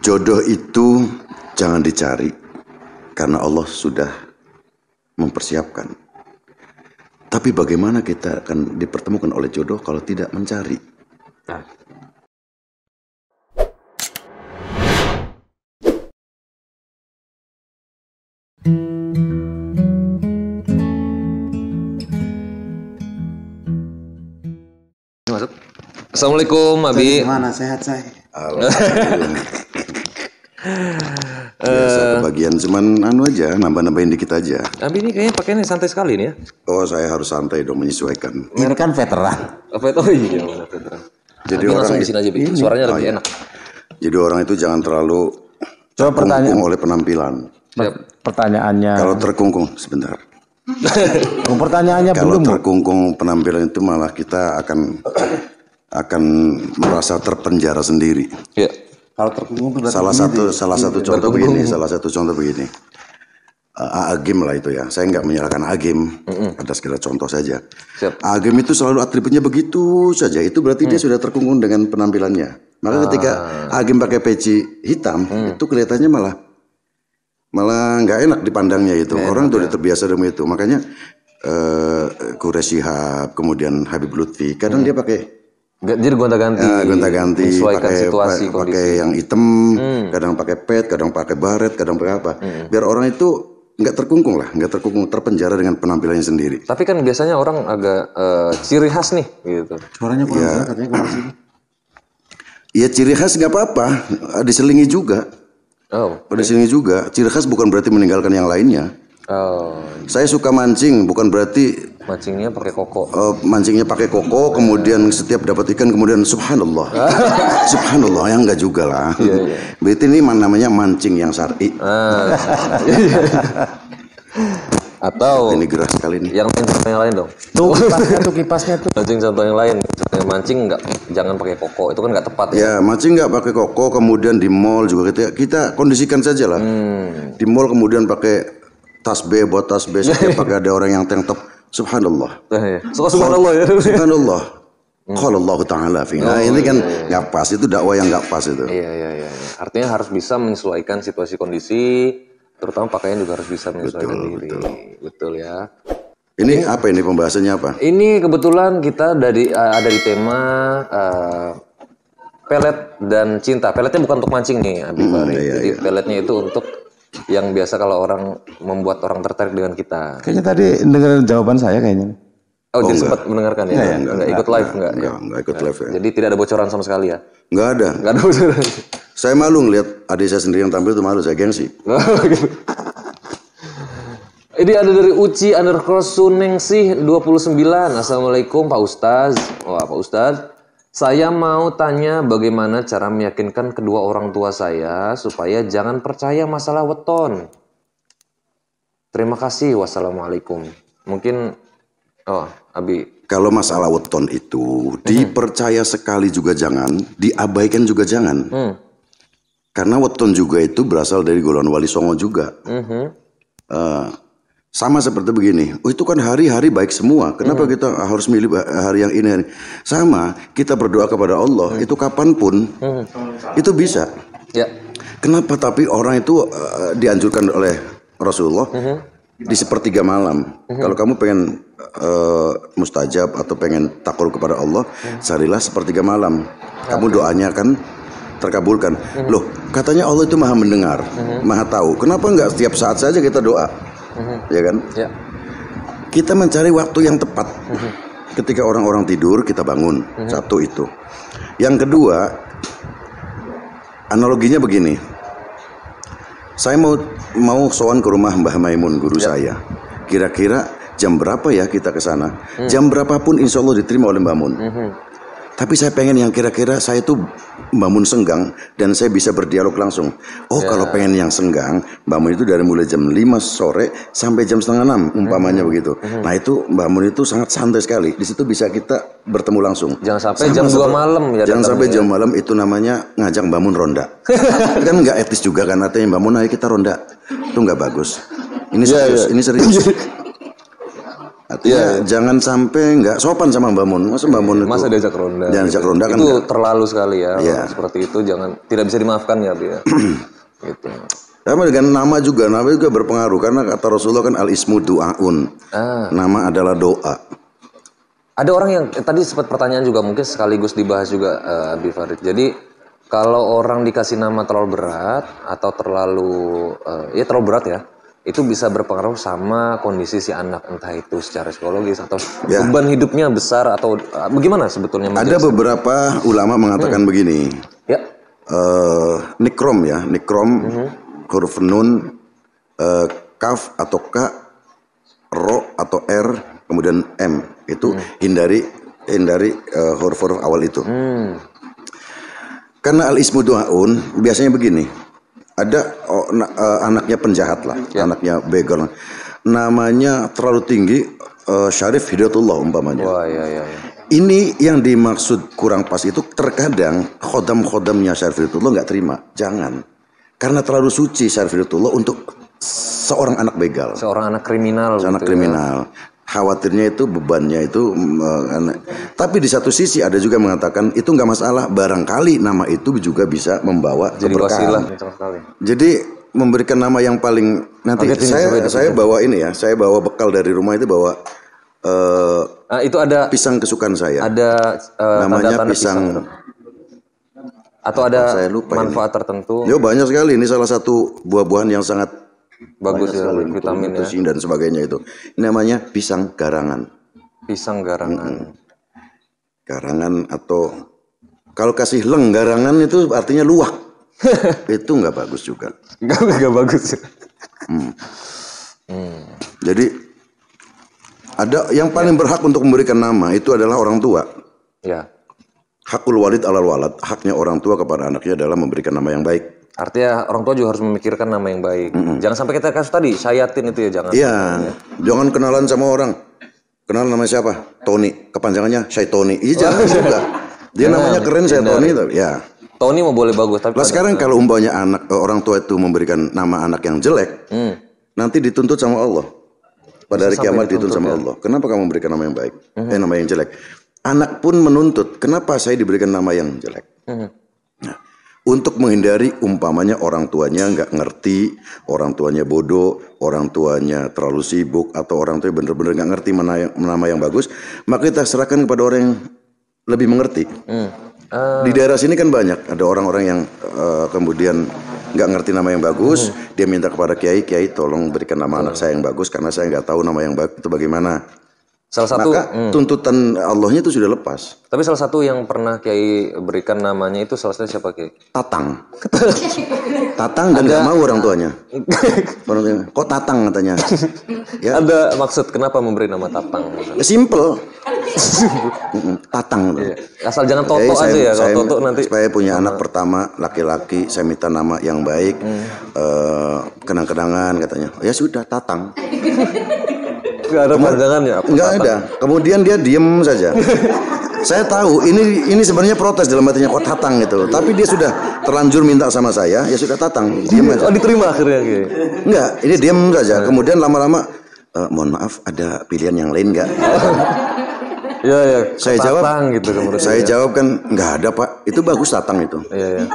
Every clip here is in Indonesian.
Jodoh itu jangan dicari karena Allah sudah mempersiapkan. Tapi bagaimana kita akan dipertemukan oleh jodoh kalau tidak mencari? Nah. Masuk. Assalamualaikum, Abi. Gimana, sehat saya? Alhamdulillah. Biasa kebagian cuman aja, nambah-nambahin dikit aja. Abi ini kayaknya pakainya santai sekali nih ya. Oh, saya harus santai dong, menyesuaikan. Ini kan veteran. Oh iya, veteran. Jadi Abi orang langsung di sini aja, Bi. Suaranya lebih enak. Jadi orang itu jangan terlalu terkungkung oleh penampilan. Pertanyaannya. Kalau terkungkung sebentar. Pertanyaannya kalau belum. terkungkung penampilan itu malah kita akan merasa terpenjara sendiri. Ya. Kalau terkungkung salah satu contoh begini. Agim lah itu ya. Saya nggak menyalahkan Agim. Ada segala contoh saja. Agim itu selalu atributnya begitu saja. Itu berarti dia sudah terkungkung dengan penampilannya. Maka ketika Agim pakai peci hitam, itu kelihatannya malah nggak enak dipandangnya itu. Orang udah terbiasa dengan itu. Makanya Quraish Shihab, kemudian Habib Lutfi, kadang dia pakai jadi gonta-ganti, pakai yang hitam, kadang pakai pet, kadang pakai baret, kadang pakai apa. Biar orang itu nggak terkungkung, terpenjara dengan penampilannya sendiri. Tapi kan biasanya orang agak ciri khas nih, gitu. Suaranya kurang katanya kurang sini. Iya, ciri khas nggak apa-apa, diselingi juga. Diselingi juga. Ciri khas bukan berarti meninggalkan yang lainnya. Saya suka mancing, bukan berarti mancingnya pakai koko. Mancingnya pakai koko, kemudian setiap dapat ikan kemudian subhanallah. Subhanallah, yang enggak juga lah. Iya. Berarti ini namanya mancing yang syar'i. Atau ini gerah sekali nih. Yang contoh yang lain dong. Tuh kipasnya tuh. Mancing contoh yang lain. Mancing jangan pakai koko, itu kan nggak tepat ya. Ya, mancing nggak pakai koko, kemudian di mall juga kita kondisikan saja lah. Di mall kemudian pakai tasbih, buat tasbih, setiap pakai ada orang yang tank top. Subhanallah. Subhanallah ya. Subhanallah. Qala Allah Ta'ala fina. Ini kan nggak pas, itu dakwah yang nggak pas itu. Iya. Artinya harus bisa menyesuaikan situasi kondisi, terutama pakaian juga harus bisa menyesuaikan diri. Betul ya. Ini apa ini pembahasannya apa? Ini kebetulan kita ada di tema pelet dan cinta. Peletnya bukan untuk mancing nih, Abi Fahri. Jadi peletnya itu untuk yang biasa kalau orang membuat orang tertarik dengan kita. Kayaknya tadi dengar jawaban saya kayaknya. Dia sempat mendengarkan ya? Enggak ikut live enggak? Enggak ikut live ya. Jadi tidak ada bocoran sama sekali ya? Enggak ada. Enggak ada bocoran. Saya malu ngeliat adik saya sendiri yang tampil itu, malu, saya gengsi. Ini ada dari Uci_Sunengsih 29. Assalamualaikum Pak Ustaz. Wah, Pak Ustaz, saya mau tanya bagaimana cara meyakinkan kedua orang tua saya supaya jangan percaya masalah weton. Terima kasih. Wassalamualaikum. Mungkin Abi. Kalau masalah weton itu dipercaya sekali juga jangan, diabaikan juga jangan. Karena weton juga itu berasal dari golongan Wali Songo juga. Sama seperti begini, itu kan hari-hari baik semua. Kenapa kita harus milih hari yang ini? Sama, kita berdoa kepada Allah, itu kapanpun, itu bisa. Ya. Kenapa tapi orang itu dianjurkan oleh Rasulullah di sepertiga malam. Kalau kamu pengen mustajab atau pengen takarub kepada Allah, carilah sepertiga malam. Kamu doanya kan terkabulkan. Loh, katanya Allah itu maha mendengar, maha tahu. Kenapa enggak setiap saat saja kita doa? Ya kan? Ya. Kita mencari waktu yang tepat. Ketika orang-orang tidur kita bangun. Satu itu. Yang kedua, analoginya begini. Saya mau sowan ke rumah Mbah Maimun, guru saya. Kira-kira jam berapa ya kita ke sana? Jam berapapun insya Allah diterima oleh Mbah Mun. Tapi saya pengen yang kira-kira saya tuh Mbah Mun senggang dan saya bisa berdialog langsung. Kalau pengen yang senggang, Mbah Mun itu dari mulai jam 5 sore sampai jam setengah 6 umpamanya begitu. Nah itu Mbah Mun itu sangat santai sekali. Di situ bisa kita bertemu langsung. Jangan sampai jam 2 malam ya. Jangan sampai jam malam, itu namanya ngajak Mbah Mun ronda. Kan nggak etis juga kan, artinya Mbah Mun ayo kita ronda. Itu nggak bagus. Ini serius, ini serius. Artinya jangan sampai nggak sopan sama Mbak Mun. Masa Mbak Mun itu Masa diajak ronda? Jangan diajak ronda kan itu nggak. terlalu sekali ya. Iya. Seperti itu tidak bisa dimaafkan ya, Bi. Gitu. Sama dengan nama juga berpengaruh karena kata Rasulullah kan al-ismu du'aun. Nama adalah doa. Ada orang yang tadi sempat pertanyaan juga mungkin sekaligus dibahas juga Abi Farid. Jadi kalau orang dikasih nama terlalu berat atau terlalu berat ya, itu bisa berpengaruh sama kondisi si anak, entah itu secara psikologis atau beban hidupnya besar atau bagaimana sebetulnya? Ada beberapa ulama mengatakan begini. Ya. Nikrom ya, huruf nun, kaf atau ka, ro atau r, kemudian m. Itu hindari huruf-huruf awal itu. Karena al-ismu du'aun biasanya begini. Ada anaknya penjahat lah, anaknya begal. Namanya terlalu tinggi, Syarif Hidayatullah umpamanya. Wah, iya. Ini yang dimaksud kurang pas itu terkadang khodam-khodamnya Syarif Hidayatullah nggak terima. Jangan. Karena terlalu suci Syarif Hidayatullah untuk seorang anak begal. Seorang anak kriminal. Anak kriminal. Khawatirnya itu bebannya itu tapi di satu sisi ada juga mengatakan itu nggak masalah, barangkali nama itu juga bisa membawa jadi keberkahan. Jadi memberikan nama yang paling nanti saya bawa ini ya, saya bawa bekal dari rumah itu bawa itu ada pisang kesukaan saya. Ada namanya tanda-tanda pisang atau ada saya lupa manfaat ini. tertentu. Yo banyak sekali, ini salah satu buah-buahan yang sangat bagus ya, vitamin ya. Dan sebagainya itu. Ini namanya pisang garangan. Pisang garangan. Garangan atau kalau kasih leng garangan itu artinya luwak. Itu nggak bagus juga. Nggak bagus. Jadi ada yang paling berhak untuk memberikan nama itu adalah orang tua. Ya. Hakul walid alal walad, haknya orang tua kepada anaknya adalah memberikan nama yang baik. Artinya orang tua juga harus memikirkan nama yang baik. Jangan sampai kita kasus tadi syayatin itu ya, jangan. Iya, jangan kenalan sama orang. Kenal nama siapa? Tony, kepanjangannya Syaitoni. Iya jangan juga. Dia namanya keren Syaitoni tapi ya. Tony mau boleh bagus tapi. Lah sekarang kalau umpamanya orang tua itu memberikan nama anak yang jelek, nanti dituntut sama Allah. Pada hari kiamat dituntut sama Allah. Kenapa kamu memberikan nama yang baik? Nama yang jelek. Anak pun menuntut, kenapa saya diberikan nama yang jelek? Nah, untuk menghindari umpamanya orang tuanya nggak ngerti, orang tuanya bodoh, orang tuanya terlalu sibuk, atau orang tuanya benar-benar nggak ngerti nama yang bagus, maka kita serahkan kepada orang yang lebih mengerti. Di daerah sini kan banyak, ada orang-orang yang kemudian nggak ngerti nama yang bagus, dia minta kepada kiai tolong berikan nama anak saya yang bagus karena saya nggak tahu nama yang bagus itu bagaimana. Salah satu tuntutan Allahnya itu sudah lepas. Tapi salah satu yang pernah Kiai berikan namanya itu salah satu siapa Kiai? Tatang. Tatang dan nggak mau orang tuanya. Kok Tatang katanya? Ya. Ada maksud kenapa memberi nama Tatang? Ya, simple. Tatang. Iya. Asal jangan Toto aja ya. Kalau Toto nanti. Saya punya anak pertama laki-laki, saya minta nama yang baik, kenang-kenangan katanya. Ya sudah Tatang. Gak ada panjangannya. Nggak ada. Kemudian dia diem saja. Saya tahu ini sebenarnya protes dalam hatinya kok Tatang gitu. Tapi dia sudah terlanjur minta sama saya, ya sudah Tatang. Diem aja. Oh diterima akhirnya gitu. Enggak, ini diem saja. Kemudian lama-lama, mohon maaf ada pilihan yang lain nggak? Ya. Saya jawab, gitu, saya jawab kan nggak ada Pak. Itu bagus Tatang itu. Iya.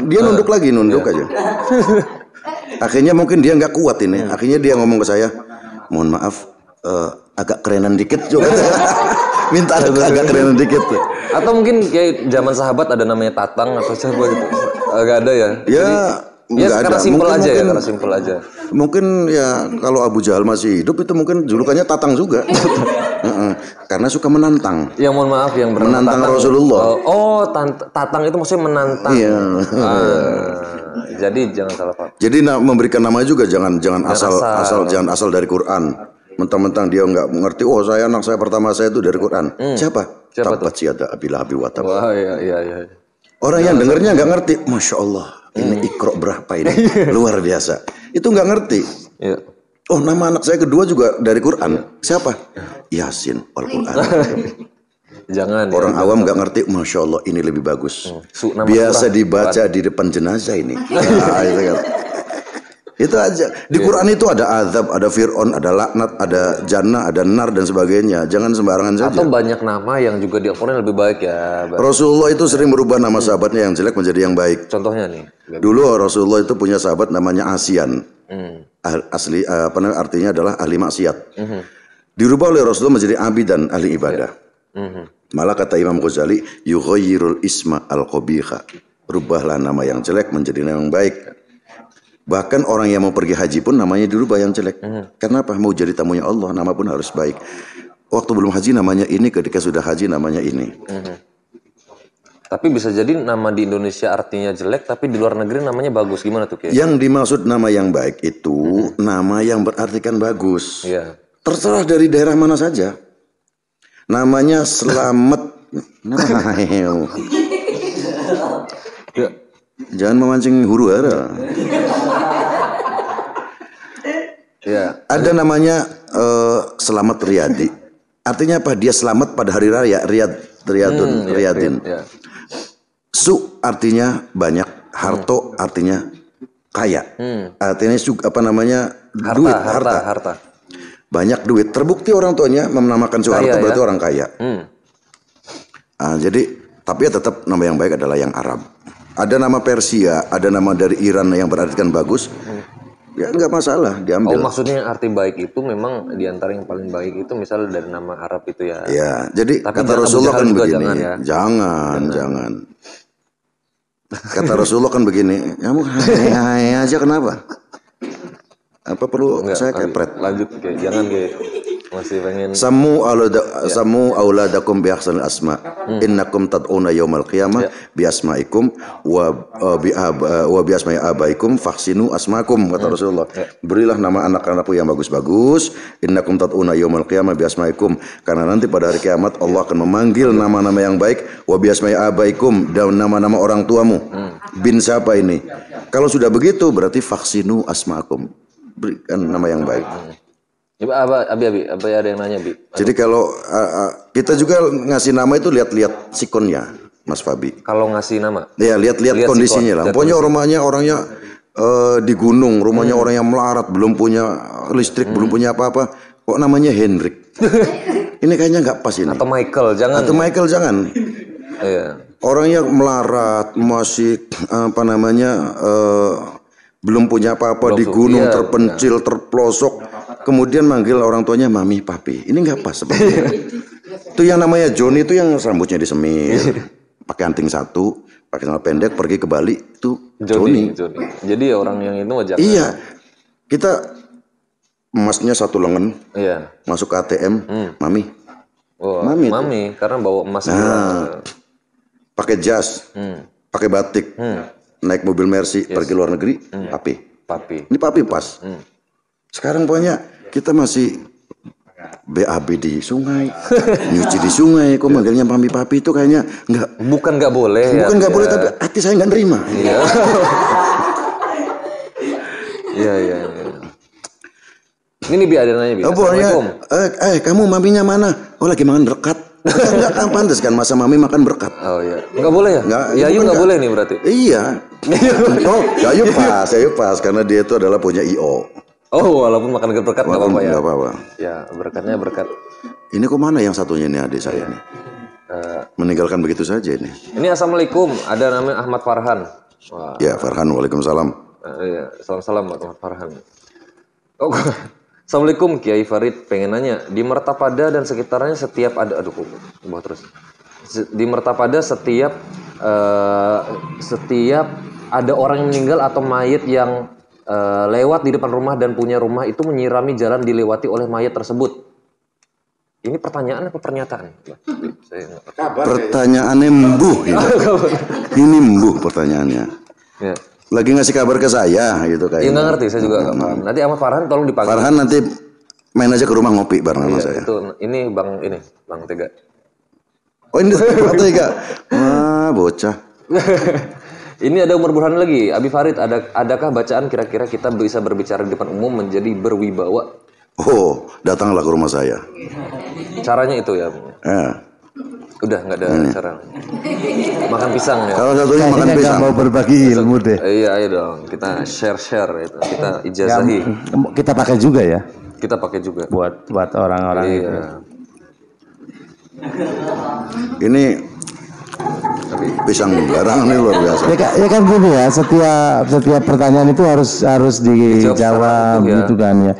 Dia nunduk lagi, aja. Akhirnya mungkin dia nggak kuat ini. Akhirnya dia ngomong ke saya, mohon maaf, agak kerenan dikit juga. Minta agak kerenan dikit. Atau mungkin kayak zaman sahabat ada namanya Tatang atau siapa gitu. Agak ada ya. Ya, karena simpel aja ya, karena simpel aja. Mungkin ya kalau Abu Jahal masih hidup itu mungkin julukannya Tatang juga. Karena suka menantang. Ya mohon maaf yang menantang Rasulullah. Tatang itu maksudnya menantang. Iya. Jadi jangan salah paham. Jadi memberikan nama juga jangan asal dari Quran. Mentang-mentang dia nggak mengerti. Oh saya anak saya pertama saya itu dari Quran. Siapa Tabat Siyada Abi Lahab wa Tab. Wah iya. Orang yang dengernya nggak ngerti. Masya Allah. Ini Iqra berapa ini? Luar biasa. Itu nggak ngerti. Iya. Oh nama anak saya kedua juga dari Quran. Siapa? Yasin Al-Quran. Jangan. Orang awam nggak ngerti. Masya Allah ini lebih bagus. Biasa dibaca di depan jenazah ini. Nah, itu kan. Itu aja. Di Quran itu ada azab, ada Fir'aun, ada laknat, ada jannah, ada nar dan sebagainya. Jangan sembarangan saja. Atau banyak nama yang juga di Al-Quran lebih baik ya. Rasulullah itu sering merubah nama sahabatnya yang jelek menjadi yang baik. Contohnya nih. Dulu Rasulullah itu punya sahabat namanya Asian. Asli apa namanya artinya adalah ahli maksiat. Dirubah oleh Rasulullah menjadi abidan, ahli ibadah. Malah kata Imam Ghazali, yughayyirul isma al-qabikha. Rubahlah nama yang jelek menjadi nama yang baik. Bahkan orang yang mau pergi haji pun namanya dirubah yang jelek. Kenapa? Mau jadi tamunya Allah, nama pun harus baik. Waktu belum haji namanya ini, ketika sudah haji namanya ini. Tapi bisa jadi nama di Indonesia artinya jelek, tapi di luar negeri namanya bagus. Gimana tuh Kiai? Yang dimaksud nama yang baik itu nama yang berartikan bagus. Iya. Terserah dari daerah mana saja. Namanya Selamat. Ya. Jangan memancing huru hara. Ya. Ada namanya Selamat Riyadi. Artinya apa? Dia selamat pada hari raya. Riyadin. Ya. Su artinya banyak. Harto artinya kaya. Artinya apa namanya? Duit, Harta. Banyak duit. Terbukti orang tuanya menamakan Soeharto berarti orang kaya. Jadi tapi ya tetap nama yang baik adalah yang Arab. Ada nama Persia, ada nama dari Iran yang berartikan bagus. Ya nggak masalah, diambil. Oh maksudnya arti baik itu memang diantara yang paling baik itu misalnya dari nama Arab itu ya. Ya, jadi tapi kata Rasulullah kan begini. Jangan. Kata Rasulullah kan begini. Kamu hai aja kenapa? Apa perlu saya kepret? Lanjut Kiai, jangan Kiai. Masih pengen Samu auladakum bi ahsanil asma. Innakum tad'una yaumal qiyamah bi asmaikum wa bi asma'i abaikum fakhsinu asmakum kata Rasulullah. Berilah nama anak-anakku yang bagus-bagus. Innakum tad'una yaumal qiyamah bi asmaikum, karena nanti pada hari kiamat Allah akan memanggil nama-nama yang baik wa bi asma'i abaikum, dan nama-nama orang tuamu. Bin siapa ini? Kalau sudah begitu berarti fakhsinu asmakum. Berikan nama yang baik. Abi, ada yang nanya, Bi. Jadi kalau kita juga ngasih nama itu lihat-lihat sikonnya, Mas Fabi. Kalau ngasih nama? Ya, lihat-lihat kondisinya lah. Pokoknya orangnya di gunung, rumahnya orang yang melarat, belum punya listrik, belum punya apa-apa. Kok namanya Hendrik? Ini kayaknya nggak pas ini. Atau Michael, jangan. Iya. Orangnya melarat, masih apa namanya belum punya apa-apa di gunung, terpencil, terpelosok. Kemudian manggil orang tuanya mami, papi. Ini nggak pas sebenarnya. Itu yang namanya Joni itu yang rambutnya disemir, pakai anting satu, pakai celana pendek, pergi ke Bali itu Joni. Jadi orang yang itu wajah. Iya. Kita emasnya satu lengan. Iya. Masuk ke ATM, mami. Oh, mami karena bawa emas. Pakai jas, pakai batik, naik mobil Mercy, pergi luar negeri, papi. Ini papi pas. Sekarang pokoknya kita masih BAB di sungai, nyuci di sungai, kok manggilnya mami papi itu kayaknya bukan nggak boleh. Bukan nggak boleh, tapi hati saya nggak nerima. Iya. Ini Bi ada nanya Bi. Assalamualaikum. Kamu maminya mana? Oh lagi makan berkat. Enggak kan pantas kan masa mami makan berkat. Oh iya. Enggak boleh ya? Yayu enggak boleh nih berarti. Iya. Oh, Yayu pas karena dia itu adalah punya IO. Oh, walaupun makan berkat enggak apa-apa ya. Enggak apa-apa. Ya, berkatnya berkat. Ini kok mana yang satunya ini adik saya nih? Meninggalkan begitu saja ini. Ini assalamualaikum, ada namanya Ahmad Farhan. Wah. Ya, Farhan, waalaikumsalam. Iya, salam buat Ahmad Farhan. Oh, assalamualaikum Kiai Farid, pengen nanya di Mertapada dan sekitarnya setiap ada di Mertapada setiap ada orang yang meninggal atau mayit yang lewat di depan rumah dan punya rumah itu menyirami jalan dilewati oleh mayat tersebut. Ini pertanyaan apa pernyataan? Pertanyaannya mbuh ini. Ini mbuh pertanyaannya. Ya. Lagi ngasih kabar ke saya gitu kayaknya. Iya nggak ngerti, saya juga nggak paham. Nanti Ahmad Farhan tolong dipanggil. Farhan nanti main aja ke rumah ngopi bareng sama saya. Ini Bang Tega. Oh ini Bang Tega. Wah bocah. Ini ada Umar Burhan lagi, Abi Farid, adakah bacaan kira-kira kita bisa berbicara di depan umum menjadi berwibawa? Oh, datanglah ke rumah saya. Caranya itu ya. Udah nggak ada acara. Makan pisang ya. Salah satunya makan Kayaknya pisang. nggak mau berbagi ilmu deh. Iya, ayo dong. Kita share itu. Kita ijazahi. Kita pakai juga ya Kita pakai juga. buat orang-orang itu. Iya. Ini pisang barang ini luar biasa. Ya kan gini ya, setiap pertanyaan itu harus dijawab secara utuh ya. gitu kan ya.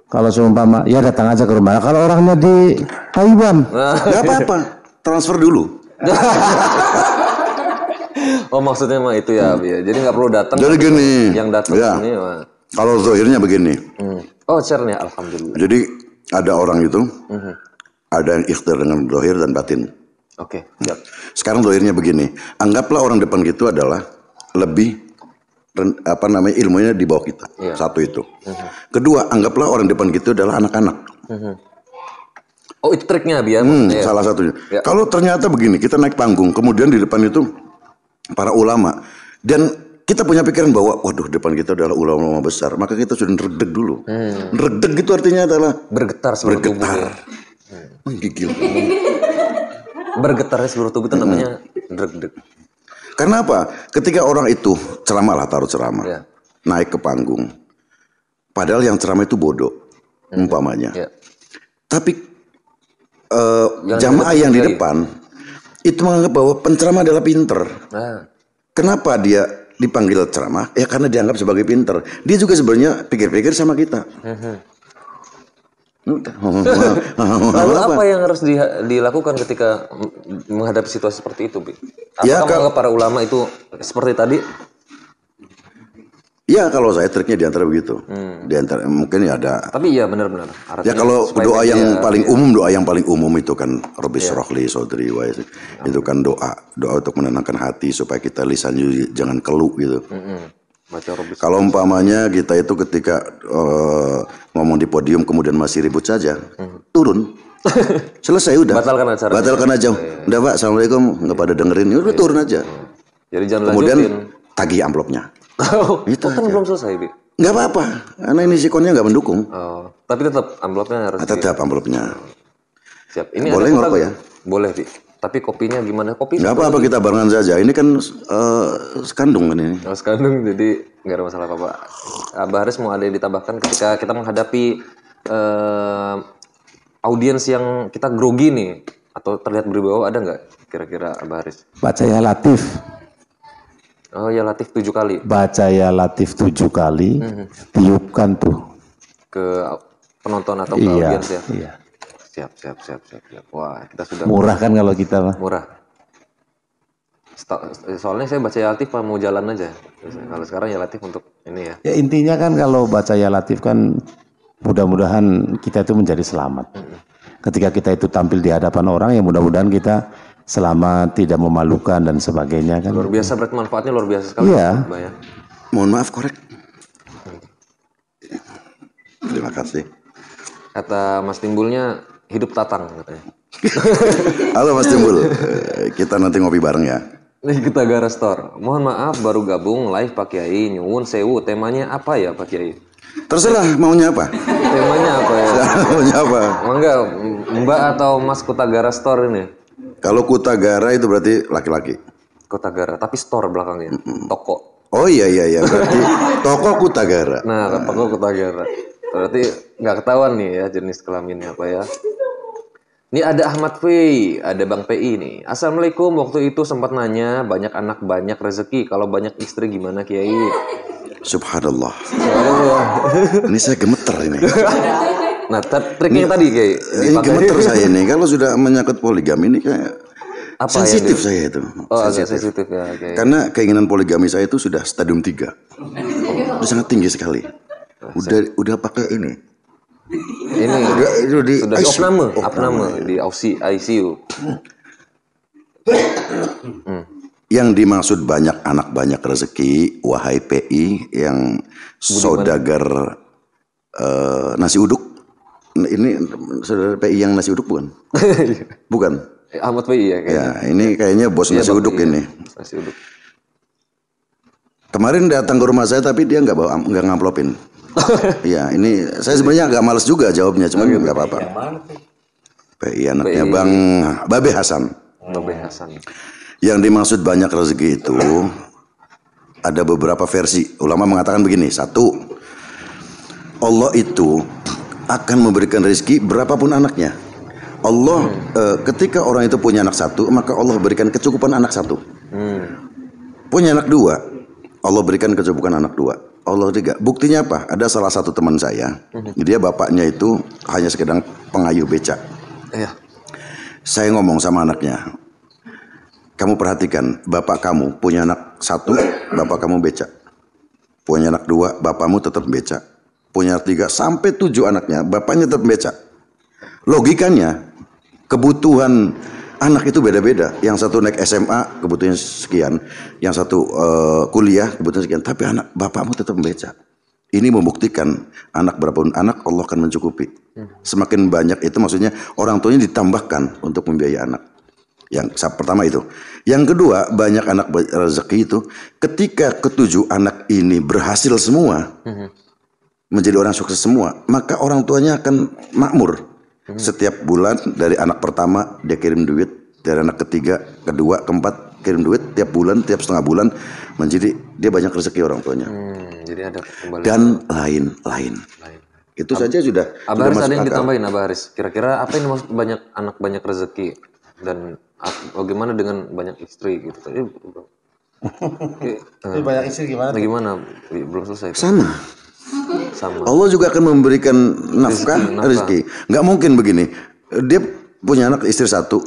Kalau seumpama ya datang aja ke rumah. Kalau orangnya di Taiwan, Gak apa-apa, transfer dulu. Oh maksudnya mah itu ya, Bi. Jadi nggak perlu datang. Jadi gini, Yang datang ya, ini mah. kalau zohirnya begini. Oh share nih, alhamdulillah. Jadi ada orang itu, ada yang ikhtiar dengan zohir dan batin. Oke, siap. Sekarang zohirnya begini, anggaplah orang depan gitu adalah lebih ilmunya di bawah kita. Iya. Satu itu. Kedua, anggaplah orang depan gitu adalah anak-anak. Oh itu triknya, Bi ya? Salah satunya. Ya. Kalau ternyata begini, kita naik panggung, kemudian di depan itu para ulama, dan kita punya pikiran bahwa, waduh, depan kita adalah ulama-ulama besar, maka kita sudah ngeredeg dulu. Ngeredeg itu artinya adalah Bergetar seluruh tubuh. bergetar, Ya. menggigil. Bergetarnya seluruh tubuh itu namanya deg-deg. Karena apa? Ketika orang itu ceramah lah, taruh ceramah, Ya. naik ke panggung, padahal yang ceramah itu bodoh, umpamanya. Ya. Tapi Yang jamaah di yang di depan. depan itu menganggap bahwa penceramah adalah pinter. Nah, Kenapa dia dipanggil ceramah? Ya karena dianggap sebagai pinter. Dia juga sebenarnya pikir-pikir sama kita. lalu apa yang harus dilakukan ketika menghadapi situasi seperti itu, Bi? Ya, Apakah menganggap para ulama itu seperti tadi? Ya kalau saya triknya diantara begitu. Diantara mungkin ya ada. Tapi iya benar-benar. Ya Artinya kalau supaya doa media- yang paling umum, doa yang paling umum itu kan Rabbi syrahli sodri wa yassir. Itu kan doa untuk menenangkan hati supaya kita lisannya jangan keluh gitu. Baca Robis. Kalau umpamanya kita itu ketika ngomong di podium kemudian masih ribut saja, turun. Selesai udah. Batalkan acaranya. Batalkan aja. Udah Pak, assalamualaikum, nggak pada dengerin, udah turun aja. Jadi jangan Kemudian lanjutin. tagih amplopnya. Itu kan belum selesai, Bi. Nggak apa-apa, karena ini sikonnya nggak mendukung. Oh, tapi tetap amplopnya harus Tetap amplopnya. siap. Ini Boleh ada ngerokok ya? Boleh, Bi. Tapi kopinya gimana? Kopi Nggak apa-apa, kita barengan saja. Ini kan sekandung kan ini. Mas Kandung, jadi nggak ada masalah apa-apa. Abah Haris mau ada yang ditambahkan ketika kita menghadapi audiens yang kita grogi nih atau terlihat berwibawa, ada nggak kira-kira Abah Haris? baca ya Latif. Oh ya Latif 7 kali Baca ya Latif 7 kali, tiupkan tuh. ke penonton atau ke Iya, audiens ya. iya. Siap. Wah, kita sudah Murah kan kalau kita mah. murah. Soalnya saya baca ya Latif mau jalan aja. Kalau sekarang ya Latif untuk ini ya. Ya intinya kan kalau baca ya Latif kan mudah-mudahan kita itu menjadi selamat. Ketika kita itu tampil di hadapan orang ya mudah-mudahan kita selamat, tidak memalukan dan sebagainya kan. Luar biasa, berarti manfaatnya luar biasa sekali. Iya. Mbak, ya. Mohon maaf korek. Terima kasih. Kata Mas Timbulnya hidup tatang katanya. Halo Mas Timbul, kita nanti ngopi bareng ya. Nih kita Gara Store. Mohon maaf baru gabung live Pak Kiai. Nyuwun sewu. Temanya apa ya Pak Kiai? Terserah maunya apa. Temanya apa ya? Maunya apa. Mangga Mbak atau Mas Kota Gara Store ini? Kalau Kutagara itu berarti laki-laki. Kota Gara, tapi store belakangnya. Toko. Oh iya berarti toko Kutagara. Nah, toko Kota Gara. Berarti nggak ketahuan nih ya jenis kelaminnya apa ya. Ini ada Ahmad V, ada Bang PI nih. Assalamualaikum, waktu itu sempat nanya banyak anak banyak rezeki. Kalau banyak istri gimana Kiai? Subhanallah. Subhanallah. Ini saya gemeter ini. Nah, triknya yang tadi Kiai. Ini gemeter saya ini. Kalau sudah menyangkut poligami ini kayak Apa sensitif ya, saya itu. Oh, agak sensitif ya. Kiai. Karena keinginan poligami saya itu sudah stadium 3. Sudah sangat tinggi sekali. Udah pakai ini. Ini Itu di sudah di ICU. opname di ICU. Yang dimaksud banyak anak banyak rezeki, wahai PI yang saudagar nasi uduk. Ini saudara PI yang nasi uduk bukan? Bukan. Ahmad PI ya kayaknya. Ya, ini kayaknya bos nasi Bang, uduk iya. ini. Nasi uduk. Kemarin datang ke rumah saya tapi dia nggak ngamplopin. Iya, ini saya sebenarnya agak males juga jawabnya, cuma nggak apa-apa. PI anaknya PI. Bang Babe Hasan. Babeh Hasan. Yang dimaksud banyak rezeki itu ada beberapa versi. Ulama mengatakan begini, satu, Allah itu akan memberikan rezeki berapapun anaknya. Allah ketika orang itu punya anak satu, maka Allah berikan kecukupan anak satu. Punya anak dua, Allah berikan kecukupan anak dua. Allah tiga. Buktinya apa? Ada salah satu teman saya, dia bapaknya itu hanya sekedar pengayuh becak. Iya. Saya ngomong sama anaknya, kamu perhatikan, bapak kamu punya anak satu, bapak kamu becak. Punya anak dua, bapakmu tetap becak. Punya anak tiga, sampai 7 anaknya, bapaknya tetap becak. Logikanya, kebutuhan anak itu beda-beda. Yang satu naik SMA, kebutuhannya sekian. Yang satu kuliah, kebutuhannya sekian. Tapi anak bapakmu tetap becak. Ini membuktikan anak berapapun anak, Allah akan mencukupi. Semakin banyak itu maksudnya orang tuanya ditambahkan untuk membiayai anak. Yang pertama itu. Yang kedua, banyak anak rezeki itu ketika ketujuh anak ini berhasil semua, menjadi orang sukses semua, maka orang tuanya akan makmur. Setiap bulan dari anak pertama dia kirim duit, dari anak ketiga, kedua, keempat kirim duit tiap bulan, tiap setengah bulan, menjadi dia banyak rezeki orang tuanya. Jadi ada kembali. Dan lain-lain. Itu saja sudah. Abah Haris ada yang ditambahin, Abah Haris. Kira-kira apa yang dimaksud banyak anak banyak rezeki dan bagaimana dengan banyak istri gitu tadi? Banyak istri gimana? Gimana? Belum selesai. Sama. Allah juga akan memberikan nafkah, rezeki. Nggak mungkin begini. Dia punya anak istri satu,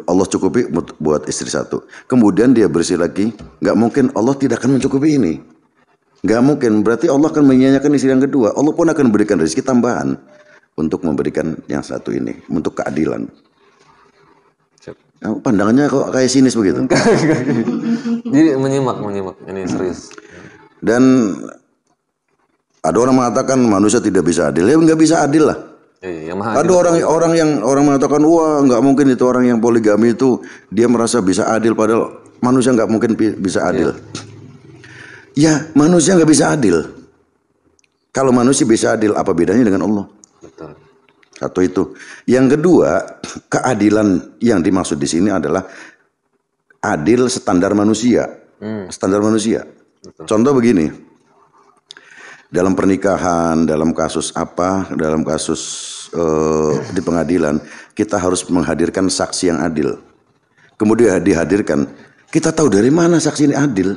Allah cukupi buat istri satu. Kemudian dia bersih lagi. Nggak mungkin Allah tidak akan mencukupi ini. Nggak mungkin. Berarti Allah akan menyanyikan istri yang kedua. Allah pun akan memberikan rezeki tambahan untuk memberikan yang satu ini, untuk keadilan. Pandangannya kok kayak sinis begitu. Jadi menyimak ini serius. Dan ada orang mengatakan manusia tidak bisa adil. Ya nggak bisa adil lah. Ada orang yang mengatakan wah nggak mungkin itu orang yang poligami itu dia merasa bisa adil padahal manusia nggak mungkin bisa adil. Ya manusia nggak bisa adil. Kalau manusia bisa adil apa bedanya dengan Allah? Betul. Satu itu. Yang kedua, keadilan yang dimaksud di sini adalah adil standar manusia. Standar manusia. Betul. Contoh begini. Dalam pernikahan, dalam kasus apa, dalam kasus di pengadilan, kita harus menghadirkan saksi yang adil. Kemudian dihadirkan, kita tahu dari mana saksi ini adil.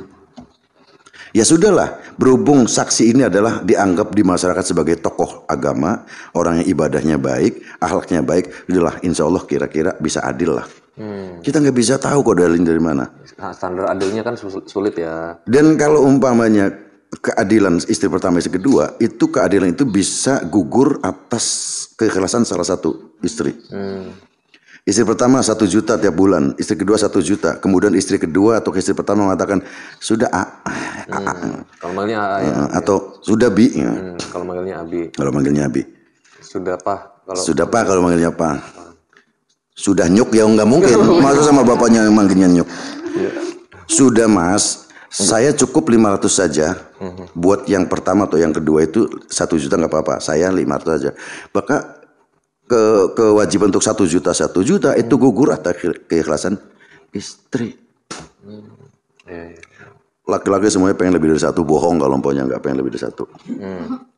Ya sudahlah, berhubung saksi ini adalah dianggap di masyarakat sebagai tokoh agama, orang yang ibadahnya baik, akhlaknya baik, itulah insya Allah kira-kira bisa adil lah. Kita nggak bisa tahu kok dalilnya dari mana. Standar adilnya kan sulit ya. Dan kalau umpamanya keadilan istri pertama istri kedua, itu keadilan itu bisa gugur atas keikhlasan salah satu istri. Istri pertama 1 juta tiap bulan, istri kedua 1 juta. Kemudian istri kedua atau istri pertama mengatakan sudah kalau manggilnya A ya. Atau sudah Bi. Kalau manggilnya Abi. Kalau manggilnya Abi. Sudah Pak. Sudah Pak kalau manggilnya Pak. Sudah Nyuk ya nggak mungkin. Masa sama bapaknya yang manggilnya Nyuk. Sudah Mas. Saya cukup 500 saja. Buat yang pertama atau yang kedua itu 1 juta nggak apa-apa. Saya 500 saja. Maka kewajiban untuk 1 juta itu gugur atas keikhlasan istri. Laki-laki semuanya pengen lebih dari 1, bohong kalau umpamanya nggak pengen lebih dari 1.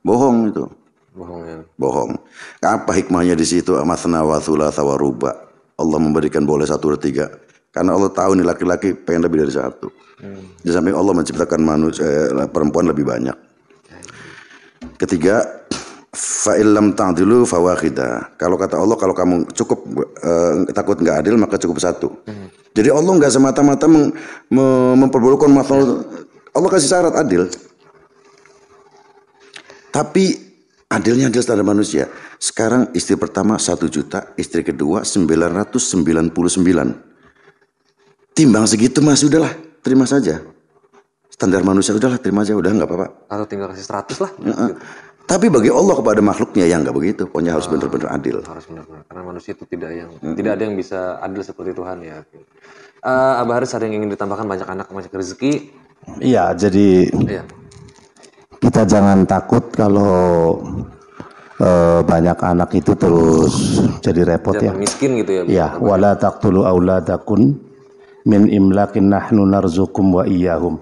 Bohong itu. Bohong. Apa hikmahnya di situ? Amatsna wa thulatsa wa ruba. Allah memberikan boleh 1 per 3. Karena Allah tahu nih laki-laki pengen lebih dari 1. Di samping Allah menciptakan manusia perempuan lebih banyak. Ketiga, fa illam ta'dilu fawahida. Kalau kata Allah, kalau kamu cukup takut nggak adil maka cukup 1. Jadi Allah nggak semata-mata memperbolehkan masalah. Allah kasih syarat adil. Tapi adilnya adil standar manusia. Sekarang istri pertama 1 juta, istri kedua 999. Timbang segitu mas udahlah, terima saja. Standar manusia udahlah terima aja, udah nggak apa-apa. Atau tinggal kasih 100 lah. Tapi bagi Allah kepada makhluknya ya nggak begitu. Pokoknya harus benar-benar adil. Harus benar-benar. Karena manusia itu tidak ada yang bisa adil seperti Tuhan ya. Abah Haris ada yang ingin ditambahkan banyak anak banyak rezeki. Iya, jadi kita jangan takut kalau banyak anak itu terus jadi repot ya. Jangan miskin gitu ya. Ya, wala taqtulu auladakum min imlakin nahnu narzukum wa iyyahum.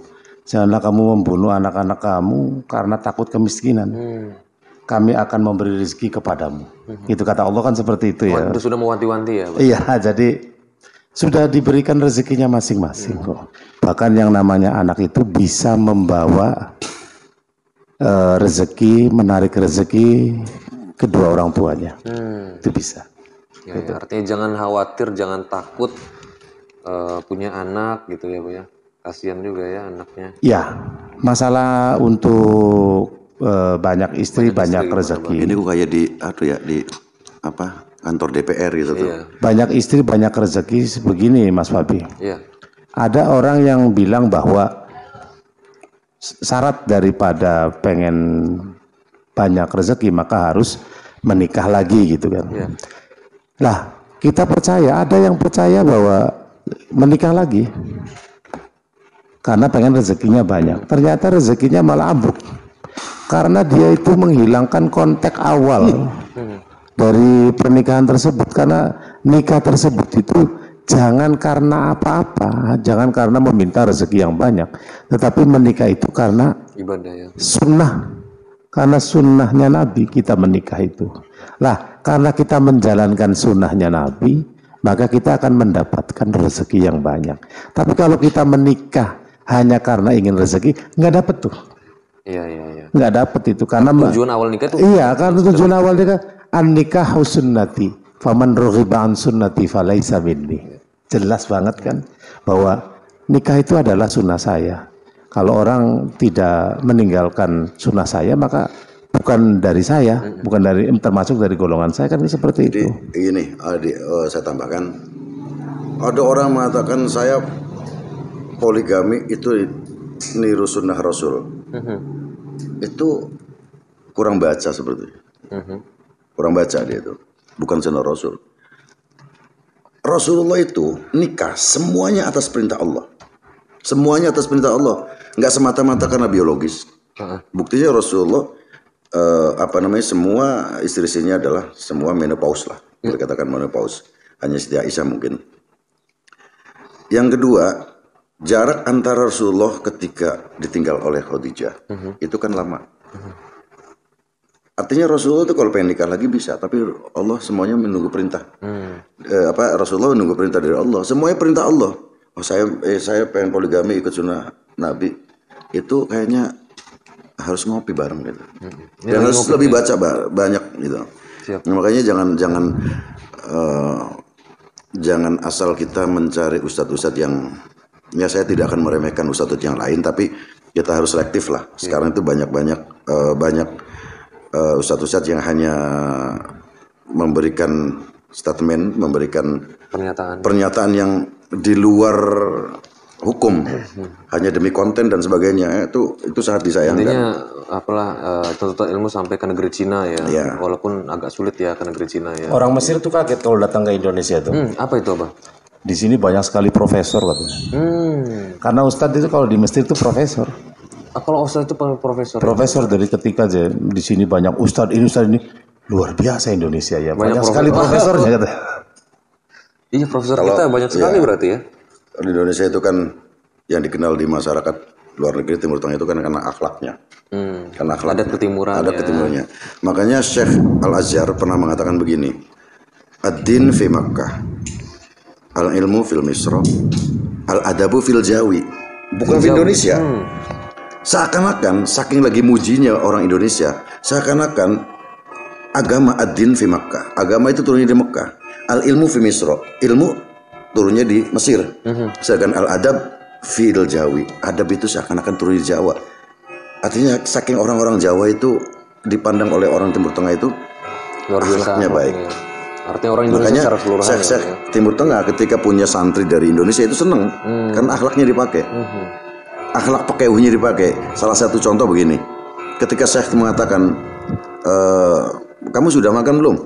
Janganlah kamu membunuh anak-anak kamu karena takut kemiskinan. Kami akan memberi rezeki kepadamu. Itu kata Allah kan seperti itu ya. Itu sudah mewanti-wanti ya. Iya, jadi sudah diberikan rezekinya masing-masing kok. Bahkan yang namanya anak itu bisa membawa rezeki, menarik rezeki kedua orang tuanya. Itu bisa. Ya, ya, artinya jangan khawatir, jangan takut punya anak gitu ya Bu ya. Kasihan juga ya anaknya. Ya, masalah untuk banyak istri banyak rezeki. Ini kok kayak di kantor DPR gitu tuh. Iya. Banyak istri banyak rezeki begini Mas Fabi. Iya. Ada orang yang bilang bahwa syarat daripada pengen banyak rezeki maka harus menikah lagi gitu kan. Iya. Lah, kita percaya, ada yang percaya bahwa menikah lagi karena pengen rezekinya banyak. Ternyata rezekinya malah ambruk. Karena dia itu menghilangkan konteks awal dari pernikahan tersebut. Karena nikah tersebut itu jangan karena apa-apa, jangan karena meminta rezeki yang banyak, tetapi menikah itu karena Ibadah ya. sunnah. Karena sunnahnya Nabi kita menikah itu. Lah, karena kita menjalankan sunnahnya Nabi, maka kita akan mendapatkan rezeki yang banyak. Tapi kalau kita menikah hanya karena ingin rezeki, nggak dapet tuh. Iya. Nggak dapet itu karena Tujuan awal nikah tuh. iya, karena tujuan awal nikah an-nikahu sunnati, faman raghiba an sunnati falaisa minni. Jelas banget kan bahwa nikah itu adalah sunnah saya. Kalau orang tidak meninggalkan sunnah saya maka bukan dari saya, bukan dari termasuk dari golongan saya, kan seperti itu. Ini saya tambahkan, ada orang mengatakan saya poligami itu niru sunnah Rasul. Itu kurang baca seperti kurang baca dia itu, bukan sunnah Rasul. Rasulullah itu nikah semuanya atas perintah Allah, semuanya atas perintah Allah, nggak semata-mata karena biologis. Buktinya Rasulullah semua istri-istrinya adalah semua menopause lah, boleh katakan menopause, hanya Siti Aisyah mungkin. Yang kedua, jarak antara Rasulullah ketika ditinggal oleh Khadijah itu kan lama. Artinya Rasulullah itu kalau pengen nikah lagi bisa, tapi Allah semuanya menunggu perintah. Rasulullah menunggu perintah dari Allah, semuanya perintah Allah. Oh saya pengen poligami ikut sunnah Nabi, itu kayaknya harus ngopi bareng gitu. Dan harus lebih baca banyak gitu. Nah, makanya jangan asal kita mencari ustadz-ustadz yang, ya saya tidak akan meremehkan ustadz yang lain, tapi kita harus selektif lah. Sekarang itu banyak ustadz-ustadz yang hanya memberikan statement, memberikan pernyataan yang di luar hukum, hanya demi konten dan sebagainya. Itu sangat disayangkan. Intinya tuntutan ilmu sampai ke negeri Cina ya. Walaupun agak sulit ya ke negeri Cina ya. Orang Mesir tuh kaget kalau datang ke Indonesia tuh. Apa itu Abah? Di sini banyak sekali profesor katanya. Karena ustadz itu kalau di Mesir itu profesor. Kalau ustadz itu profesor. Profesor dari ketika aja di sini banyak ustadz ini luar biasa Indonesia ya. Banyak sekali profesornya katanya. Iya, profesor kita banyak sekali berarti ya. Di Indonesia itu kan yang dikenal di masyarakat luar negeri Timur Tengah itu kan karena akhlaknya. Karena akhlak. Adat ketimuran. Adat ketimurannya. Makanya Syekh Al-Azhar pernah mengatakan begini. Ad-din fi Makkah. Al-ilmu fil Misra. Al-adabu fil Jawi. Bukan di Indonesia. Seakan-akan saking lagi mujinya orang Indonesia, seakan-akan agama ad-din fi Makkah. Agama itu turunnya di Mekah. Al-ilmu fi Misra. Ilmu turunnya di Mesir. Sedangkan al-adab fil Jawi. Adab itu seakan-akan turun di Jawa. Artinya saking orang-orang Jawa itu dipandang oleh orang Timur Tengah itu luar biasa, akhlaknya baik. Ya. Artinya orang Indonesia secara keseluruhan. Makanya Timur Tengah ketika punya santri dari Indonesia itu seneng karena akhlaknya dipakai. Akhlak pakaiuhnya dipakai. Salah satu contoh begini. Ketika Syekh mengatakan kamu sudah makan belum?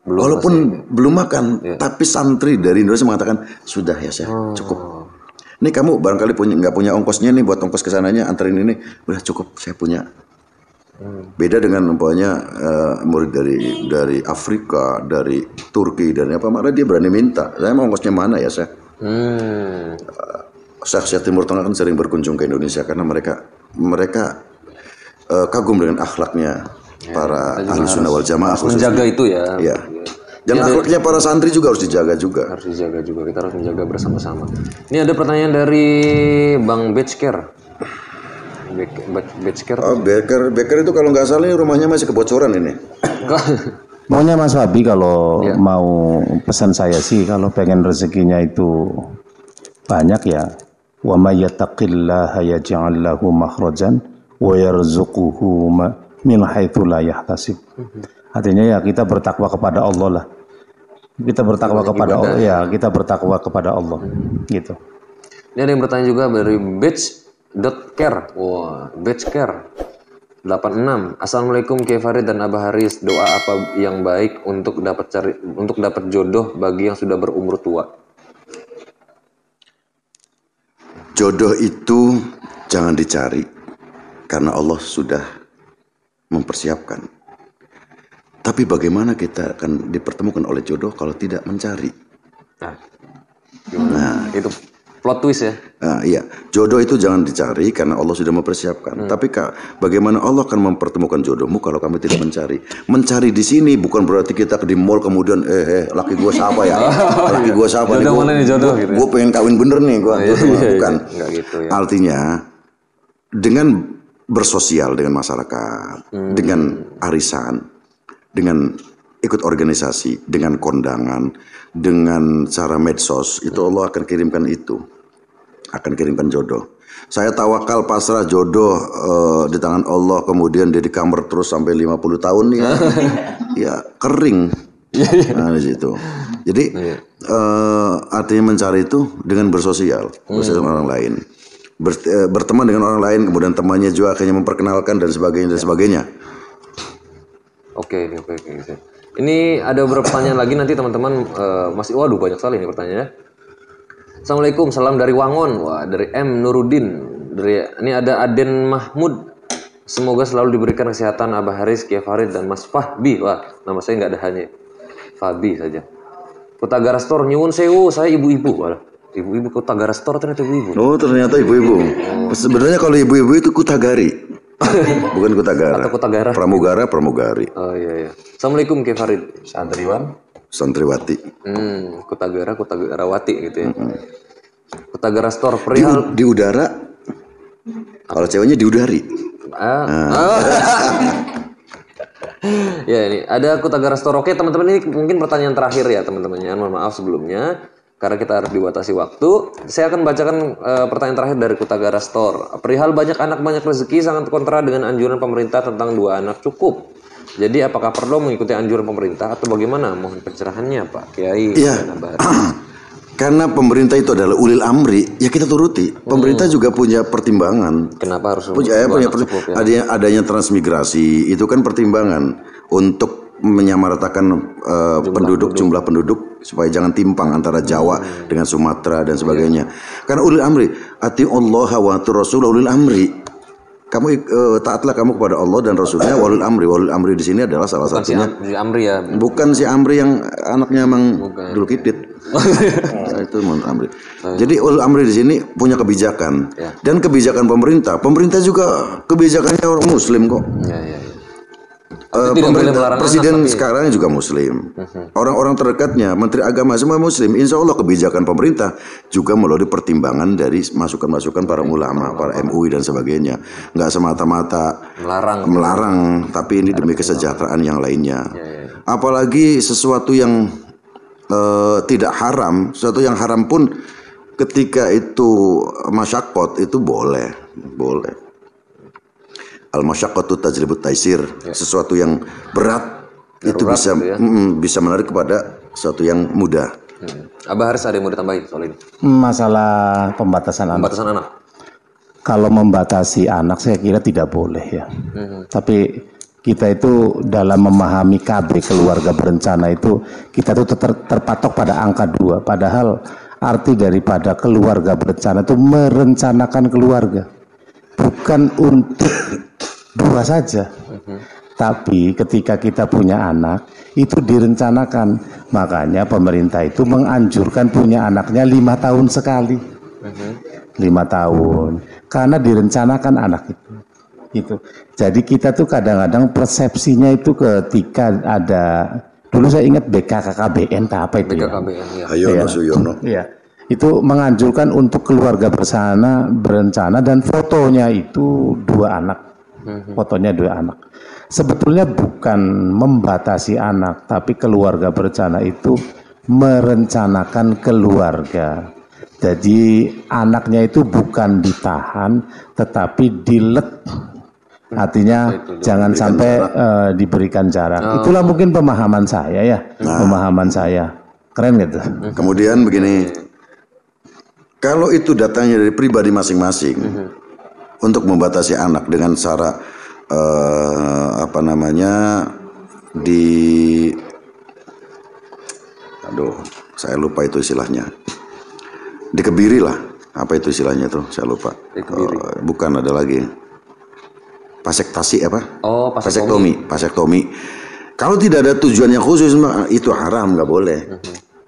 Walaupun belum makan, tapi santri dari Indonesia mengatakan sudah ya Syekh, cukup. Ini kamu barangkali nggak punya ongkosnya nih buat ongkos kesananya, anterin ini, udah cukup, saya punya. Beda dengan umpamanya murid dari Afrika, dari Turki dan apa, malah dia berani minta. Saya mau ongkosnya mana ya, Syekh? Syekh Timur Tengah kan sering berkunjung ke Indonesia karena mereka kagum dengan akhlaknya para ahli sunnah wal jamaah. Harus menjaga itu ya. Ya. Dan akhlaknya para santri juga harus dijaga juga. Harus dijaga juga, kita harus menjaga bersama-sama. Ini ada pertanyaan dari Bang Betchker. Betchker. Oh, Becker itu kalau nggak salah ini rumahnya masih kebocoran ini. Maunya Mas Fabi kalau mau pesan saya sih, kalau pengen rezekinya itu banyak ya, wa may yattaqillaha yaj'al lahu makhrajan wa yarzuquhu min haitsu la yahtasib. Artinya ya kita bertakwa kepada Allah lah. Kita bertakwa kepada Allah ya, kita bertakwa kepada Allah gitu. Ini ada yang bertanya juga dari Batch.care. Wah, Batch.care 86. Assalamualaikum Kiai Farid dan Abah Haris. Doa apa yang baik untuk dapat jodoh bagi yang sudah berumur tua? Jodoh itu jangan dicari karena Allah sudah mempersiapkan. Tapi bagaimana kita akan dipertemukan oleh jodoh kalau tidak mencari? Nah, itu plot twist ya. Iya, jodoh itu jangan dicari karena Allah sudah mempersiapkan. Tapi bagaimana Allah akan mempertemukan jodohmu kalau kamu tidak mencari? Mencari di sini bukan berarti kita di mall kemudian laki gue siapa ya? Laki gue siapa nih? Gue pengen kawin bener nih, bukan. Gitu, ya. Artinya dengan bersosial dengan masyarakat, dengan arisan, dengan ikut organisasi, dengan kondangan, dengan cara medsos, itu Allah akan kirimkan itu. Akan kirimkan jodoh. Saya tawakal pasrah jodoh di tangan Allah, kemudian dia di kamar terus sampai 50 tahun ya kering. Nah, di situ. Jadi artinya mencari itu dengan bersosial dengan orang lain. Berteman dengan orang lain, kemudian temannya juga akhirnya memperkenalkan dan sebagainya. Oke. Ini ada beberapa pertanyaan lagi nanti teman-teman masih banyak sekali ini pertanyaannya. Assalamualaikum, salam dari Wangon. Wah, dari M Nurudin. Ini ada Aden Mahmud. Semoga selalu diberikan kesehatan Abah Haris, Kiai Farid dan Mas Fahbi. Wah, nama saya nggak ada hanya Fabi saja. Kutagara Store nyuwun sewu, saya ibu-ibu. Wah, ibu-ibu Kutagara Store ternyata ibu-ibu. Oh, ternyata ibu-ibu. Sebenarnya kalau ibu-ibu itu Kutagari. Bukan Kutagara. Atau Kutagara. Pramugari. Oh iya. Assalamualaikum Kiai Farid. Santriwati. Kutagarawati gitu ya. Kutagara Store perihal di udara. Kalau ceweknya di udari. Ya, ini ada Kutagara Store. Oke, teman-teman, ini mungkin pertanyaan terakhir ya, teman-teman. Mohon maaf sebelumnya karena kita harus dibatasi waktu. Saya akan bacakan pertanyaan terakhir dari Kutagara Store. Perihal banyak anak banyak rezeki sangat kontra dengan anjuran pemerintah tentang 2 anak cukup. Jadi apakah perlu mengikuti anjuran pemerintah atau bagaimana? Mohon pencerahannya Pak Kiai. Iya. Karena pemerintah itu adalah ulil amri, ya kita turuti. Pemerintah juga punya pertimbangan. Kenapa harus punya adanya transmigrasi itu kan pertimbangan untuk menyamaratakan jumlah penduduk supaya jangan timpang antara Jawa dengan Sumatera dan sebagainya. Karena ulil amri, ati Allah wa Rasul ulil amri. Kamu taatlah kamu kepada Allah dan Rasulnya walul amri. Walul amri di sini adalah salah satunya. Si Amri ya. Bukan si Amri yang anaknya emang dulu kipit. Itu menurut Amri. Jadi walul amri di sini punya kebijakan dan kebijakan pemerintah. Pemerintah juga kebijakannya orang Muslim kok. Pemerintah presiden sekarang juga Muslim. Orang-orang terdekatnya, Menteri Agama semua Muslim. Insya Allah kebijakan pemerintah juga melalui pertimbangan dari masukan-masukan para ulama, para MUI dan sebagainya. Nggak semata-mata melarang, tapi ini demi kesejahteraan yang lainnya. Apalagi sesuatu yang tidak haram, sesuatu yang haram pun ketika itu masyaqqat itu boleh. Al-masyaqqatu tajlibut taisir. Sesuatu yang berat itu bisa menarik kepada sesuatu yang mudah. Abah Haris ada yang mau ditambahin soal ini? Masalah pembatasan anak. Kalau membatasi anak saya kira tidak boleh ya. Tapi kita itu dalam memahami KB keluarga berencana itu kita tuh terpatok pada angka 2. Padahal arti daripada keluarga berencana itu merencanakan keluarga. Bukan untuk 2 saja. Tapi ketika kita punya anak, itu direncanakan. Makanya pemerintah itu menganjurkan punya anaknya 5 tahun sekali. 5 tahun. Karena direncanakan anak itu. Gitu. Jadi kita tuh kadang-kadang persepsinya itu ketika ada, dulu saya ingat BKKBN apa itu BKKBN, ya. Hayono Suyono. Iya. Itu menganjurkan untuk keluarga berencana dan fotonya itu 2 anak. Fotonya 2 anak. Sebetulnya bukan membatasi anak, tapi keluarga berencana itu merencanakan keluarga. Jadi anaknya itu bukan ditahan, tetapi dilet. Artinya jangan sampai diberikan jarak. Itulah mungkin pemahaman saya ya, pemahaman saya. Keren gitu. Kemudian begini, kalau itu datangnya dari pribadi masing-masing untuk membatasi anak dengan cara saya lupa itu istilahnya, dikebiri lah, apa itu istilahnya tuh, saya lupa. Bukan, ada lagi pasektasi apa? Oh, pasektomi. Kalau tidak ada tujuannya khusus, itu haram, nggak boleh.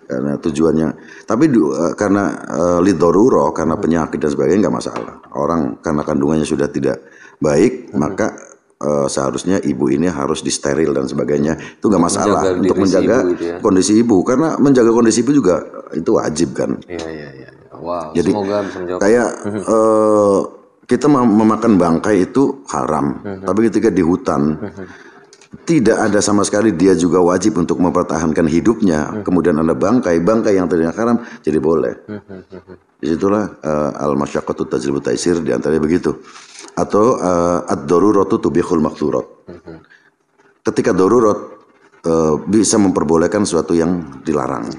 Karena tujuannya, tapi karena lidoruro, karena penyakit dan sebagainya nggak masalah. Orang karena kandungannya sudah tidak baik, maka seharusnya ibu ini harus disteril dan sebagainya. Itu nggak masalah untuk menjaga kondisi ibu, karena menjaga kondisi ibu juga itu wajib kan. Iya. Wow. Jadi semoga bisa menjawab. Kayak kita memakan bangkai itu haram, tapi ketika di hutan tidak ada sama sekali, dia juga wajib untuk mempertahankan hidupnya. Kemudian ada bangkai yang tadinya haram jadi boleh. Disitulah al-masyaqqatu tajlibu taisir, diantaranya begitu. Atau ad-daruratu tubihul makturat. Ketika darurat bisa memperbolehkan sesuatu yang dilarang.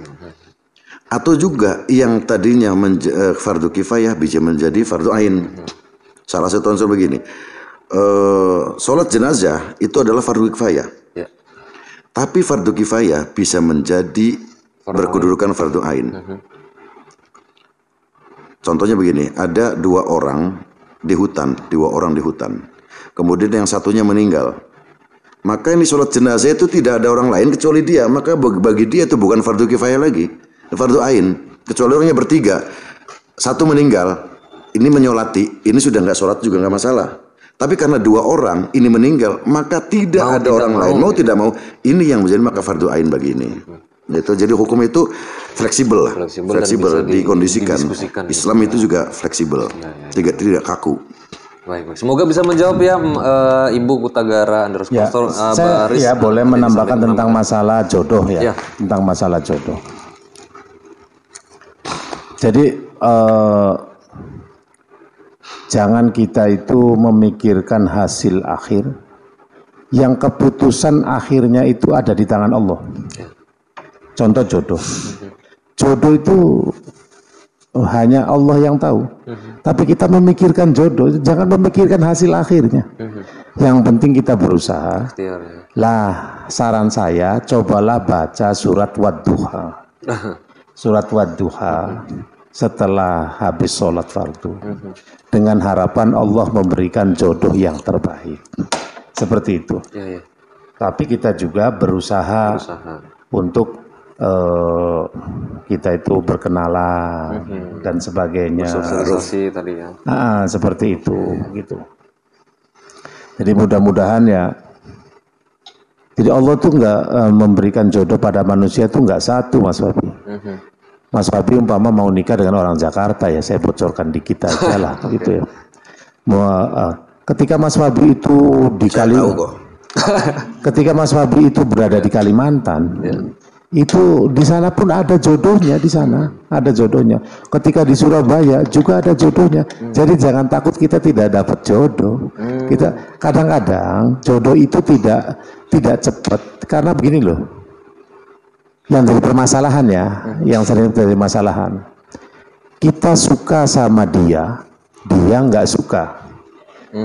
Atau juga yang tadinya fardu kifayah bisa menjadi fardu ain. Salah satu unsur begini. Sholat jenazah itu adalah fardu kifayah. Ya. Tapi fardu kifayah bisa menjadi berkedudukan fardu ain. Contohnya begini, ada 2 orang di hutan. Kemudian yang satunya meninggal. Maka ini sholat jenazah itu tidak ada orang lain kecuali dia. Maka bagi dia itu bukan fardu kifayah lagi, fardu ain. Kecuali orangnya bertiga, satu meninggal, ini menyolati, ini sudah nggak sholat juga nggak masalah. Tapi karena 2 orang ini meninggal, maka tidak ada orang lain, mau tidak mau, ini yang menjadi maka fardu ain bagi ini. Itu jadi hukum itu fleksibel lah, fleksibel dikondisikan. Islam itu juga fleksibel, tidak kaku. Baik. Semoga bisa menjawab ya Ibu Kutagara underscore Baris. Ya, boleh menambahkan tentang masalah jodoh ya. Tentang masalah jodoh. Jadi jangan kita itu memikirkan hasil akhir, yang keputusan akhirnya itu ada di tangan Allah. Contoh jodoh. Jodoh itu hanya Allah yang tahu. Tapi kita memikirkan jodoh, jangan memikirkan hasil akhirnya. Yang penting kita berusaha. Lah, saran saya, cobalah baca surat Wadduha. Surat Wadduha setelah habis sholat fardu. Dengan harapan Allah memberikan jodoh yang terbaik. Seperti itu. Tapi kita juga berusaha untuk kita itu berkenalan dan sebagainya. Sosialisasi tadi ya. Seperti itu, gitu. Jadi mudah-mudahan ya. Jadi Allah tuh nggak memberikan jodoh pada manusia tuh nggak satu, Mas Fabi. Mas Fabi umpama mau nikah dengan orang Jakarta ya, saya bocorkan dikit aja lah, gitu ya. Ketika Mas Fabi itu di ketika Mas Fabi itu berada di Kalimantan. Itu di sana pun ada jodohnya, di sana ada jodohnya. Ketika di Surabaya juga ada jodohnya. Jadi jangan takut kita tidak dapat jodoh. Kita kadang-kadang jodoh itu tidak cepat karena begini loh. Yang jadi permasalahan ya, yang sering jadi masalahan. Kita suka sama dia nggak suka.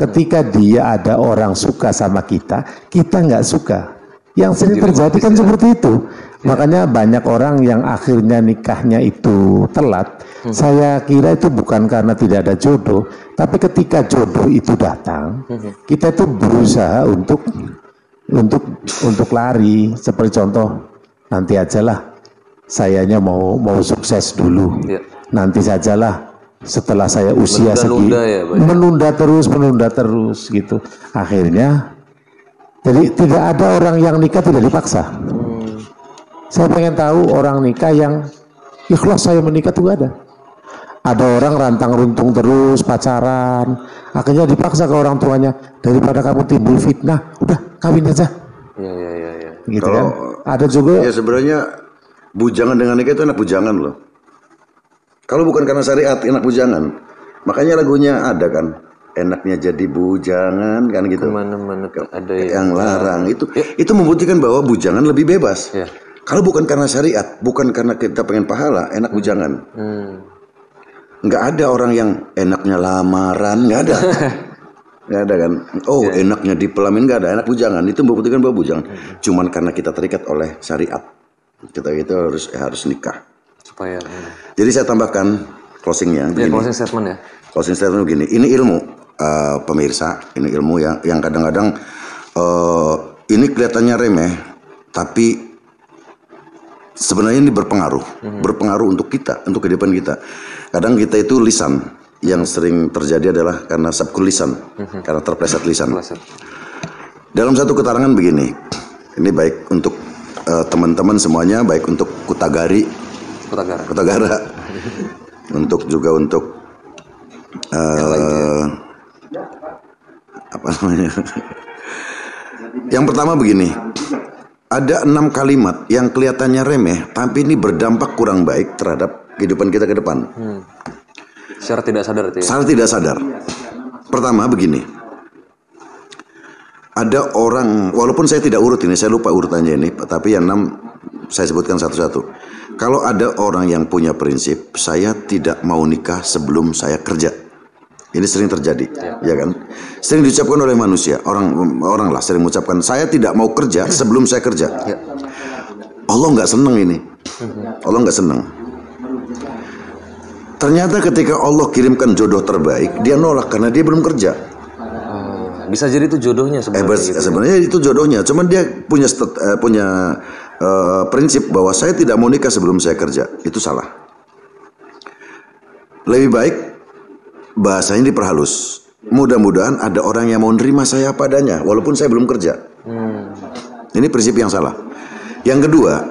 Ketika dia ada orang suka sama kita nggak suka. Yang sering terjadi kan seperti itu. Makanya banyak orang yang akhirnya nikahnya itu telat. Saya kira itu bukan karena tidak ada jodoh, tapi ketika jodoh itu datang, kita itu berusaha untuk untuk lari. Seperti contoh, nanti ajalah sayanya mau sukses dulu. Ya. Nanti sajalah setelah saya usia segi ya, menunda terus gitu. Akhirnya jadi tidak ada orang yang nikah tidak dipaksa. Saya pengen tahu orang nikah yang ikhlas saya menikah tuh gak ada. Ada orang rantang runtung terus pacaran, akhirnya dipaksa ke orang tuanya, daripada kamu timbul fitnah, udah kawin aja. Ya. Gitu kan? Ada juga. Ya sebenarnya bujangan dengan nikah itu enak bujangan loh. Kalau bukan karena syariat enak bujangan, makanya lagunya ada kan, enaknya jadi bujangan kan gitu. Mana ada yang larang itu membuktikan bahwa bujangan lebih bebas. Ya. Kalau bukan karena syariat, bukan karena kita pengen pahala, enak bujangan. Nggak ada orang yang enaknya lamaran, nggak ada. Nggak ada kan. Enaknya dipelamin, nggak ada. Enak bujangan, itu membuktikan bahwa bujangan. Cuman karena kita terikat oleh syariat, kita itu harus nikah. Supaya. Jadi saya tambahkan closingnya. Ya, closing statement ya. Closing statement begini. Ini ilmu, pemirsa. Ini ilmu yang kadang-kadang ini kelihatannya remeh, tapi sebenarnya ini berpengaruh untuk kita, untuk kehidupan kita. Kadang kita itu lisan, yang sering terjadi adalah karena sabkul lisan, karena terpleset lisan. Dalam satu keterangan begini, ini baik untuk teman-teman semuanya, baik untuk Kutagara, untuk juga untuk apa namanya? Yang pertama begini. Ada 6 kalimat yang kelihatannya remeh, tapi ini berdampak kurang baik terhadap kehidupan kita ke depan. Secara tidak sadar itu ya? Secara tidak sadar. Pertama begini. Ada orang, walaupun saya tidak urut ini, saya lupa urutannya ini, tapi yang 6 saya sebutkan satu-satu. Kalau ada orang yang punya prinsip, saya tidak mau nikah sebelum saya kerja. Ini sering terjadi, ya kan? Sering diucapkan oleh manusia, orang lah sering mengucapkan, saya tidak mau kerja sebelum saya kerja. Ya. Allah nggak seneng ini, Allah nggak seneng. Ternyata ketika Allah kirimkan jodoh terbaik, dia nolak karena dia belum kerja. Bisa jadi itu jodohnya sebenarnya. Sebenarnya itu jodohnya, cuman dia punya prinsip bahwa saya tidak mau nikah sebelum saya kerja. Itu salah. Lebih baik bahasanya diperhalus. Mudah-mudahan ada orang yang mau nerima saya padanya, walaupun saya belum kerja. Ini prinsip yang salah. Yang kedua,